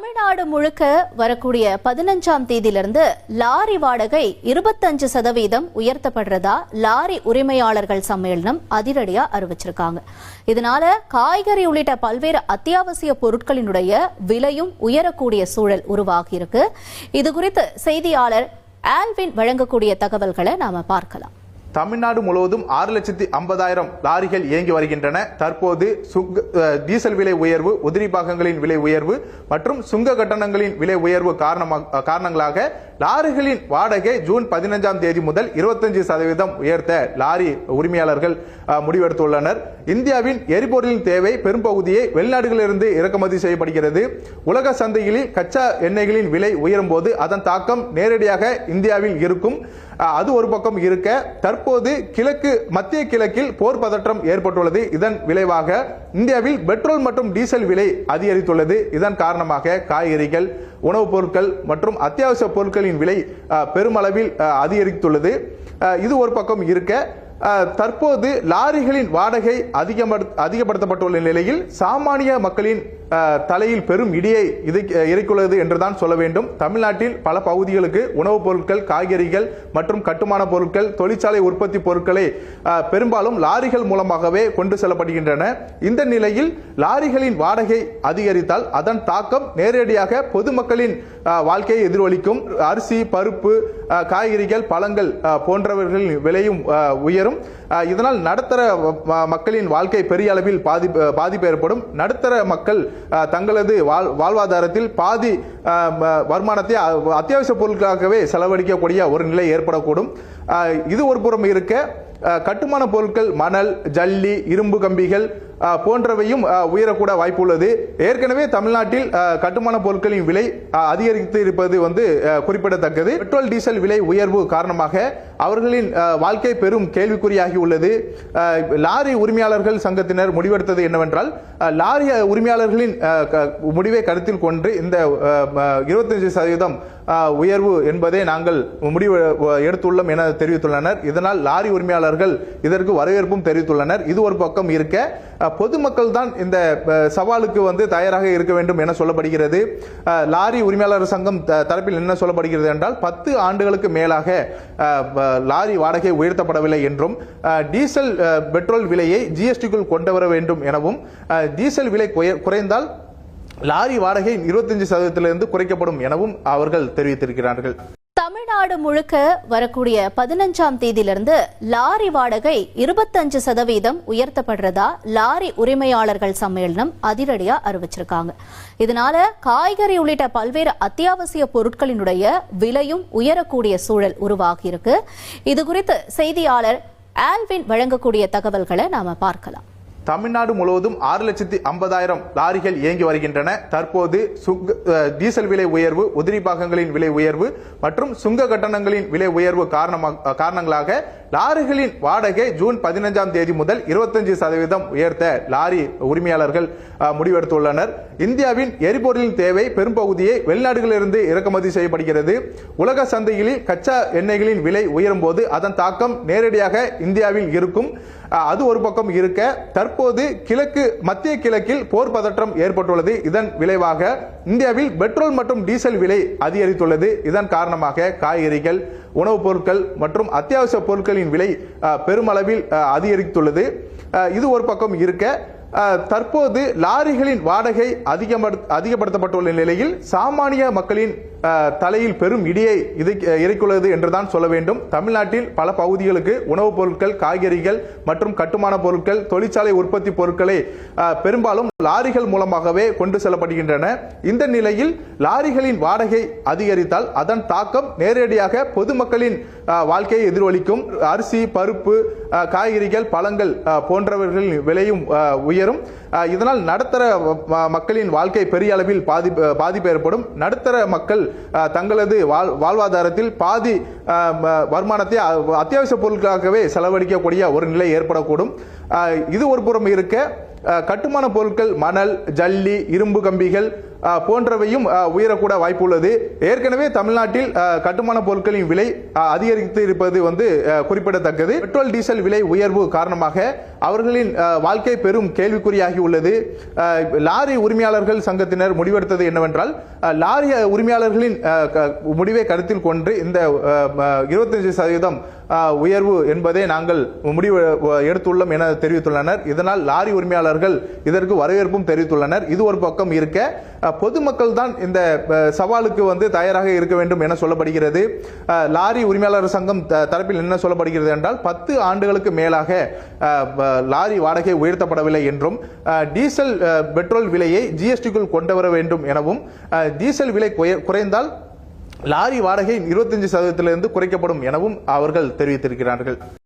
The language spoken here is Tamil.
தமிழ்நாடு முழுக்க வரக்கூடிய 15ஆம் தேதியிலிருந்து லாரி வாடகை 25% உயர்த்தப்படுறதா லாரி உரிமையாளர்கள் சம்மேளனம் அதிரடியா அறிவிச்சிருக்காங்க. இதனால காய்கறி உள்ளிட்ட பல்வேறு அத்தியாவசிய பொருட்களினுடைய விலையும் உயரக்கூடிய சூழல் உருவாகி இருக்கு. இது குறித்து செய்தியாளர் ஆல்வின் வழங்கக்கூடிய தகவல்களை நாம பார்க்கலாம். தமிழ்நாடு முழுவதும் 6,50,000 லாரிகள் இயங்கி வருகின்றன. தற்போது டீசல் விலை உயர்வு, உதிரி பாகங்களின் விலை உயர்வு மற்றும் சுங்க கட்டணங்களின் விலை உயர்வு காரணங்களாக லாரிகளின் வாடகை ஜூன் 15ஆம் தேதி முதல் 25% உயர்த்த லாரி உரிமையாளர்கள் முடிவெடுத்துள்ளனர். இந்தியாவின் எரிபொருளின் தேவை பெரும்பகுதியை வெளிநாடுகளிலிருந்து இறக்குமதி செய்யப்படுகிறது. உலக சந்தைகளில் கச்சா எண்ணெய்களின் விலை உயரும் போது அதன் தாக்கம் நேரடியாக இந்தியாவில் இருக்கும். அது ஒரு பக்கம் இருக்க, தற்போது மத்திய கிழக்கில் போர் பதற்றம் ஏற்பட்டுள்ளது. இதன் விளைவாக இந்தியாவில் பெட்ரோல் மற்றும் டீசல் விலை அதிகரித்துள்ளது. இதன் காரணமாக காய்கறிகள், உணவுப் பொருட்கள் மற்றும் அத்தியாவசிய பொருட்களின் விலை பெருமளவில் அதிகரித்துள்ளது. இது ஒரு பக்கம் இருக்க, தற்போது லாரிகளின் வாடகை அதிகப்படுத்தப்பட்டுள்ள நிலையில் சாமானிய மக்களின் தலையில் பெரும் இடியை இறக்கியுள்ளது என்றுதான் சொல்ல வேண்டும். தமிழ்நாட்டில் பல பகுதிகளுக்கு உணவுப் பொருட்கள், காய்கறிகள் மற்றும் கட்டுமான பொருட்கள், தொழிற்சாலை உற்பத்தி பொருட்களை பெரும்பாலும் லாரிகள் மூலமாகவே கொண்டு செல்லப்படுகின்றன. இந்த நிலையில் லாரிகளின் வாடகை அதிகரித்தால் அதன் தாக்கம் நேரடியாக பொதுமக்களின் வாழ்க்கையை எதிரொலிக்கும். அரிசி, பருப்பு, காய்கறிகள், பழங்கள் போன்றவர்களின் விலையும் உயரும். இதனால் நடுத்தர மக்களின் வாழ்க்கை பெரிய அளவில் பாதிப்பு ஏற்படும். நடுத்தர மக்கள் தங்களது வாழ்வாதாரத்தில் பாதி வருமானத்தை அத்தியாவசிய பொருட்களாகவே செலவழிக்கக்கூடிய ஒரு நிலை ஏற்படக்கூடும். இது ஒரு புறம் இருக்க, கட்டுமான பொருட்கள், மணல், ஜல்லி, இரும்பு கம்பிகள் போன்றவையும் உயரக்கூட வாய்ப்பு உள்ளது. ஏற்கனவே தமிழ்நாட்டில் கட்டுமான பொருட்களின் விலை அதிகரித்து இருப்பது குறிப்பிடத்தக்கது. பெட்ரோல், டீசல் விலை உயர்வு காரணமாக அவர்களின் வாழ்க்கை பெரும் கேள்விக்குறியாகி உள்ளது. லாரி உரிமையாளர்கள் சங்கத்தினர் முடிவெடுத்தது என்னவென்றால், லாரி உரிமையாளர்களின் முடிவை கருத்தில் கொண்டு இந்த 25% உயர்வு என்பதை நாங்கள் முடிவு எடுத்துள்ளோம் என தெரிவித்துள்ளனர். இதனால் லாரி உரிமையாளர்கள் இதற்கு வரவேற்பும் தெரிவித்துள்ளனர். இது ஒரு பக்கம் இருக்க, பொதுமக்கள் தான் இந்த சவாலுக்கு தயாராக இருக்க வேண்டும் என சொல்லப்படுகிறது. லாரி உரிமையாளர் சங்கம் தரப்பில் என்ன சொல்லப்படுகிறது என்றால், 10 ஆண்டுகளுக்கு மேலாக லாரி வாடகை உயர்த்தப்படவில்லை என்றும், டீசல் பெட்ரோல் விலையை ஜிஎஸ்டிக்குள் கொண்டு வர வேண்டும் எனவும், டீசல் விலை குறைந்தால் லாரி வாடகை 25% குறைக்கப்படும் எனவும் அவர்கள் தெரிவித்திருக்கிறார்கள். தமிழ்நாடு முழுக்க வரக்கூடிய 15ஆம் தேதியிலிருந்து லாரி வாடகை 25% உயர்த்தப்படுறதா லாரி உரிமையாளர்கள் சம்மேளனம் அதிரடியா அறிவிச்சிருக்காங்க. இதனால காய்கறி உள்ளிட்ட பல்வேறு அத்தியாவசிய பொருட்களினுடைய விலையும் உயரக்கூடிய சூழல் உருவாகி இருக்கு. இது குறித்து செய்தியாளர் ஆல்வின் வழங்கக்கூடிய தகவல்களை நாம பார்க்கலாம். தமிழ்நாடு முழுவதும் 6,50,000 லாரிகள் இயங்கி வருகின்றன. தற்போது டீசல் விலை உயர்வு, உதிரி பாகங்களின் விலை உயர்வு மற்றும் சுங்க கட்டணங்களின் விலை உயர்வு காரணங்களாக லாரிகளின் வாடகை ஜூன் 15ஆம் தேதி முதல் 25% உயர்த்த லாரி உரிமையாளர்கள் முடிவெடுத்துள்ளனர். இந்தியாவின் எரிபொருளின் தேவை பெரும்பகுதியை வெளிநாடுகளிலிருந்து இறக்குமதி செய்யப்படுகிறது. உலக சந்தைகளில் கச்சா எண்ணெய்களின் விலை உயரும் போது அதன் தாக்கம் நேரடியாக இந்தியாவில் இருக்கும். அது ஒரு பக்கம் இருக்க, தற்போது மத்திய கிழக்கில் போர் பதற்றம் ஏற்பட்டுள்ளது. இதன் விளைவாக இந்தியாவில் பெட்ரோல் மற்றும் டீசல் விலை அதிகரித்துள்ளது. இதன் காரணமாக காய்கறிகள், உணவுப் பொருட்கள் மற்றும் அத்தியாவசிய பொருட்களின் விலை பெருமளவில் அதிகரித்துள்ளது. இது ஒரு பக்கம் இருக்க, தற்போது லாரிகளின் வாடகை அதிகப்படுத்தப்பட்டுள்ள நிலையில் சாமானிய மக்களின் தலையில் பெரும் இடியை இறக்கியுள்ளது என்றுதான் சொல்ல வேண்டும். தமிழ்நாட்டில் பல பகுதிகளுக்கு உணவுப் பொருட்கள், காய்கறிகள் மற்றும் கட்டுமான பொருட்கள், தொழிற்சாலை உற்பத்தி பொருட்களை பெரும்பாலும் லாரிகள் மூலமாகவே கொண்டு செல்லப்படுகின்றன. இந்த நிலையில் லாரிகளின் வாடகை அதிகரித்தால் அதன் தாக்கம் நேரடியாக பொதுமக்களின் வாழ்க்கையை எதிரொலிக்கும். அரிசி, பருப்பு, காய்கறிகள், பழங்கள் போன்றவர்களின் விலையும் உயரும். இதனால் நடுத்தர மக்களின் வாழ்க்கை பெரிய அளவில் பாதிப்பு ஏற்படும். நடுத்தர மக்கள் தங்களது வாழ்வாதாரத்தில் பாதி வருமானத்தை அத்தியாவசிய பொருட்களாகவே செலவழிக்கக்கூடிய ஒரு நிலை ஏற்படக்கூடும். இது ஒரு புறம் இருக்க, கட்டுமான பொருட்கள், மணல், ஜல்லி, இரும்பு கம்பிகள் போன்றவையும் உயரக்கூட வாய்ப்புள்ளது. ஏற்கனவே தமிழ்நாட்டில் கட்டுமான பொருட்களின் விலை அதிகரித்து இருப்பது குறிப்பிடத்தக்கது. பெட்ரோல் டீசல் விலை உயர்வு காரணமாக அவர்களின் வாழ்க்கை பெரும் கேள்விக்குறியாகி உள்ளது. லாரி உரிமையாளர்கள் சங்கத்தினர் முடிவெடுத்தது என்னவென்றால், லாரி உரிமையாளர்களின் முடிவை கருத்தில் கொண்டு இந்த 25% உயர்வு என்பதை நாங்கள் முடிவு எடுத்துள்ளோம் என தெரிவித்துள்ளனர். இதனால் லாரி உரிமையாளர்கள் இதற்கு வரவேற்பும் தெரிவித்துள்ளனர். இது ஒரு பக்கம் இருக்க, பொதுமக்கள் தான் இந்த சவாலுக்கு தயாராக இருக்க வேண்டும் என சொல்லப்படுகிறது. லாரி உரிமையாளர் சங்கம் தரப்பில் என்ன சொல்லப்படுகிறது என்றால், 10 ஆண்டுகளுக்கு மேலாக லாரி வாடகை உயர்த்தப்படவில்லை என்றும், டீசல் பெட்ரோல் விலையை ஜிஎஸ்டிக்குள் கொண்டு வர வேண்டும் எனவும், டீசல் விலை குறைந்தால் லாரி வாடகை 25% குறைக்கப்படும் எனவும் அவர்கள் தெரிவித்திருக்கிறார்கள்.